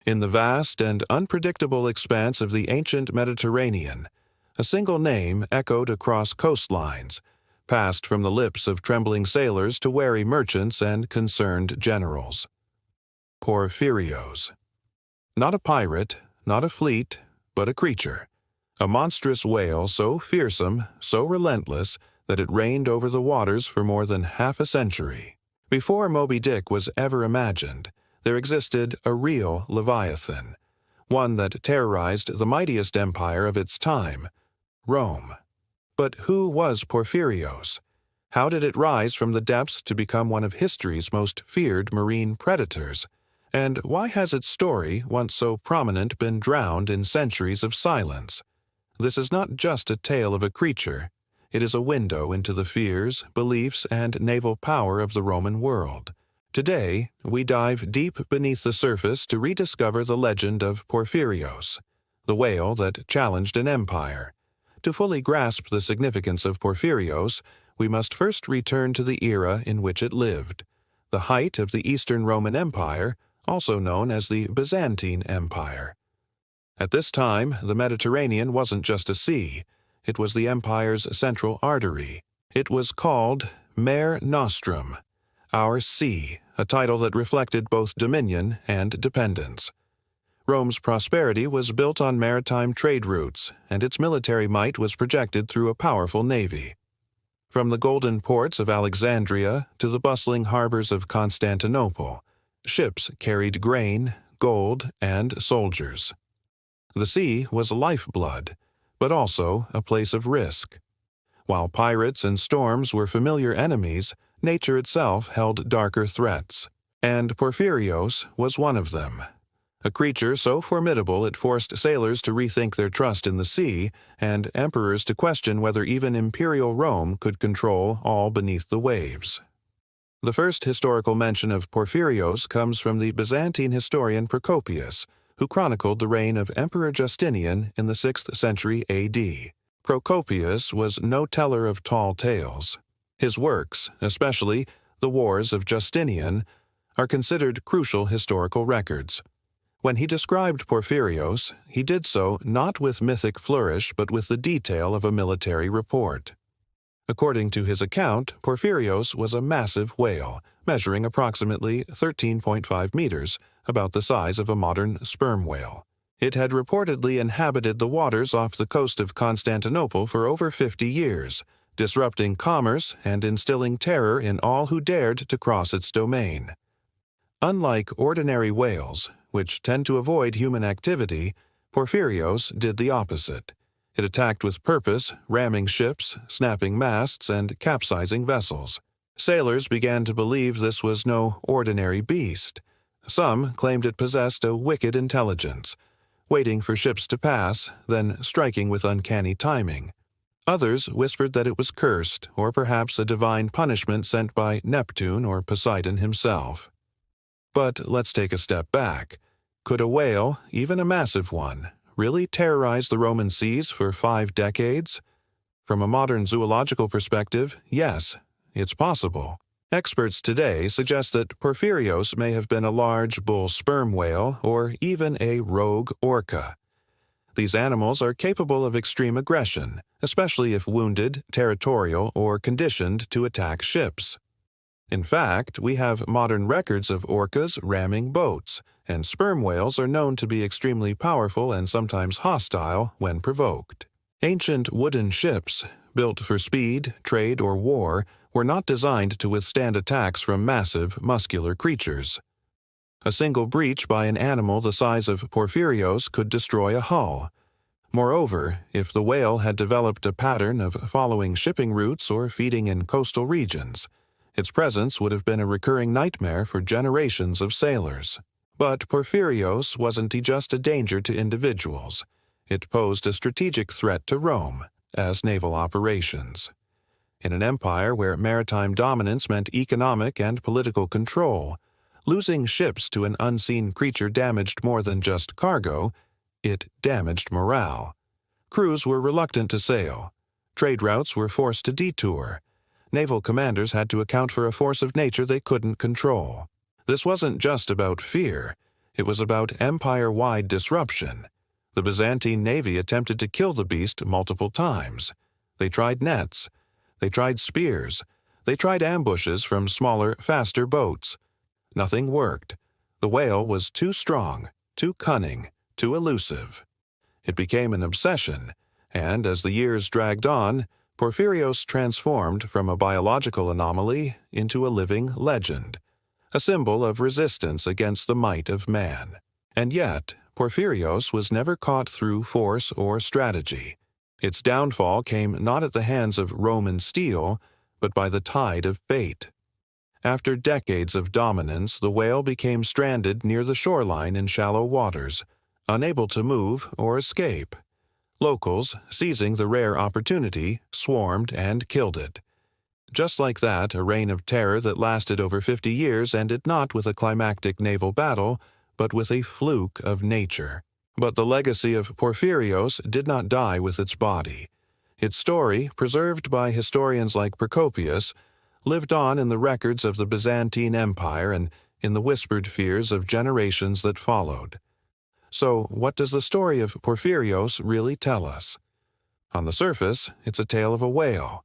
In the vast and unpredictable expanse of the ancient Mediterranean, a single name echoed across coastlines, passed from the lips of trembling sailors to wary merchants and concerned generals. Porphyrios. Not a pirate, not a fleet, but a creature. A monstrous whale so fearsome, so relentless, that it reigned over the waters for more than half a century. Before Moby Dick was ever imagined, there existed a real leviathan, one that terrorized the mightiest empire of its time, Rome. But who was Porphyrios? How did it rise from the depths to become one of history's most feared marine predators? And why has its story, once so prominent, been drowned in centuries of silence? This is not just a tale of a creature. It is a window into the fears, beliefs, and naval power of the Roman world. Today, we dive deep beneath the surface to rediscover the legend of Porphyrios, the whale that challenged an empire. To fully grasp the significance of Porphyrios, we must first return to the era in which it lived, the height of the Eastern Roman Empire, also known as the Byzantine Empire. At this time, the Mediterranean wasn't just a sea, it was the empire's central artery. It was called Mare Nostrum, our sea, a title that reflected both dominion and dependence. Rome's prosperity was built on maritime trade routes, and its military might was projected through a powerful navy. From the golden ports of Alexandria to the bustling harbors of Constantinople, ships carried grain, gold, and soldiers. The sea was lifeblood, but also a place of risk. While pirates and storms were familiar enemies, nature itself held darker threats, and Porphyrios was one of them. A creature so formidable it forced sailors to rethink their trust in the sea, and emperors to question whether even imperial Rome could control all beneath the waves. The first historical mention of Porphyrios comes from the Byzantine historian Procopius, who chronicled the reign of Emperor Justinian in the 6th century A.D. Procopius was no teller of tall tales. His works, especially the Wars of Justinian, are considered crucial historical records. When he described Porphyrios, he did so not with mythic flourish but with the detail of a military report. According to his account, Porphyrios was a massive whale, measuring approximately 13.5 meters, about the size of a modern sperm whale. It had reportedly inhabited the waters off the coast of Constantinople for over 50 years, disrupting commerce and instilling terror in all who dared to cross its domain. Unlike ordinary whales, which tend to avoid human activity, Porphyrios did the opposite. It attacked with purpose, ramming ships, snapping masts, and capsizing vessels. Sailors began to believe this was no ordinary beast. Some claimed it possessed a wicked intelligence, waiting for ships to pass, then striking with uncanny timing. Others whispered that it was cursed, or perhaps a divine punishment sent by Neptune or Poseidon himself. But let's take a step back. Could a whale, even a massive one, really terrorize the Roman seas for 5 decades? From a modern zoological perspective, yes, it's possible. Experts today suggest that Porphyrios may have been a large bull sperm whale or even a rogue orca. These animals are capable of extreme aggression, especially if wounded, territorial, or conditioned to attack ships. In fact, we have modern records of orcas ramming boats, and sperm whales are known to be extremely powerful and sometimes hostile when provoked. Ancient wooden ships, built for speed, trade, or war, were not designed to withstand attacks from massive, muscular creatures. A single breach by an animal the size of Porphyrios could destroy a hull. Moreover, if the whale had developed a pattern of following shipping routes or feeding in coastal regions, its presence would have been a recurring nightmare for generations of sailors. But Porphyrios wasn't just a danger to individuals. It posed a strategic threat to Rome, as naval operations. In an empire where maritime dominance meant economic and political control, losing ships to an unseen creature damaged more than just cargo, it damaged morale. Crews were reluctant to sail. Trade routes were forced to detour. Naval commanders had to account for a force of nature they couldn't control. This wasn't just about fear. It was about empire-wide disruption. The Byzantine navy attempted to kill the beast multiple times. They tried nets. They tried spears. They tried ambushes from smaller, faster boats. Nothing worked. The whale was too strong, too cunning, too elusive. It became an obsession, and as the years dragged on, Porphyrios transformed from a biological anomaly into a living legend, a symbol of resistance against the might of man. And yet, Porphyrios was never caught through force or strategy. Its downfall came not at the hands of Roman steel, but by the tide of fate. After decades of dominance, the whale became stranded near the shoreline in shallow waters, unable to move or escape. Locals, seizing the rare opportunity, swarmed and killed it. Just like that, a reign of terror that lasted over 50 years ended not with a climactic naval battle, but with a fluke of nature. But the legacy of Porphyrios did not die with its body. Its story, preserved by historians like Procopius, lived on in the records of the Byzantine Empire and in the whispered fears of generations that followed. So, what does the story of Porphyrios really tell us? On the surface, it's a tale of a whale,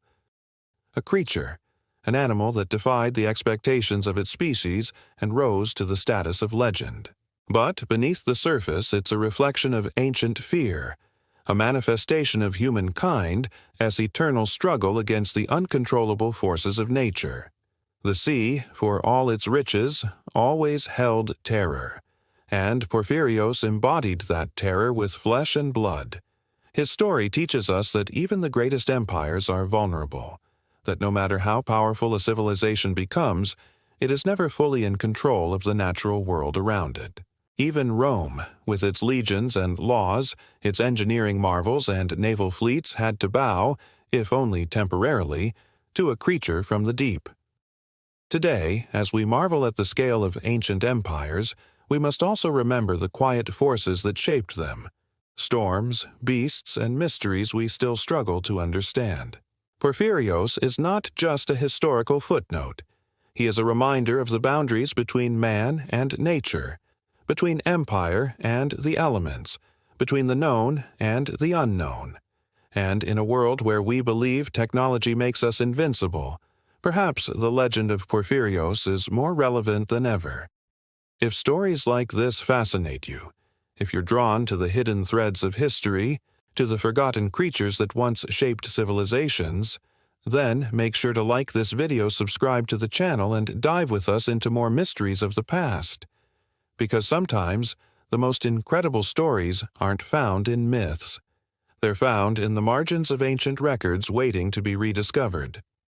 a creature, an animal that defied the expectations of its species and rose to the status of legend. But beneath the surface, it's a reflection of ancient fear, a manifestation of humankind as eternal struggle against the uncontrollable forces of nature. The sea, for all its riches, always held terror, and Porphyrios embodied that terror with flesh and blood. His story teaches us that even the greatest empires are vulnerable, that no matter how powerful a civilization becomes, it is never fully in control of the natural world around it. Even Rome, with its legions and laws, its engineering marvels and naval fleets, had to bow, if only temporarily, to a creature from the deep. Today, as we marvel at the scale of ancient empires, we must also remember the quiet forces that shaped them, storms, beasts, and mysteries we still struggle to understand. Porphyrios is not just a historical footnote. He is a reminder of the boundaries between man and nature, between empire and the elements, between the known and the unknown. And in a world where we believe technology makes us invincible, perhaps the legend of Porphyrios is more relevant than ever. If stories like this fascinate you, if you're drawn to the hidden threads of history, to the forgotten creatures that once shaped civilizations, then make sure to like this video, subscribe to the channel, and dive with us into more mysteries of the past. Because sometimes, the most incredible stories aren't found in myths. They're found in the margins of ancient records waiting to be rediscovered.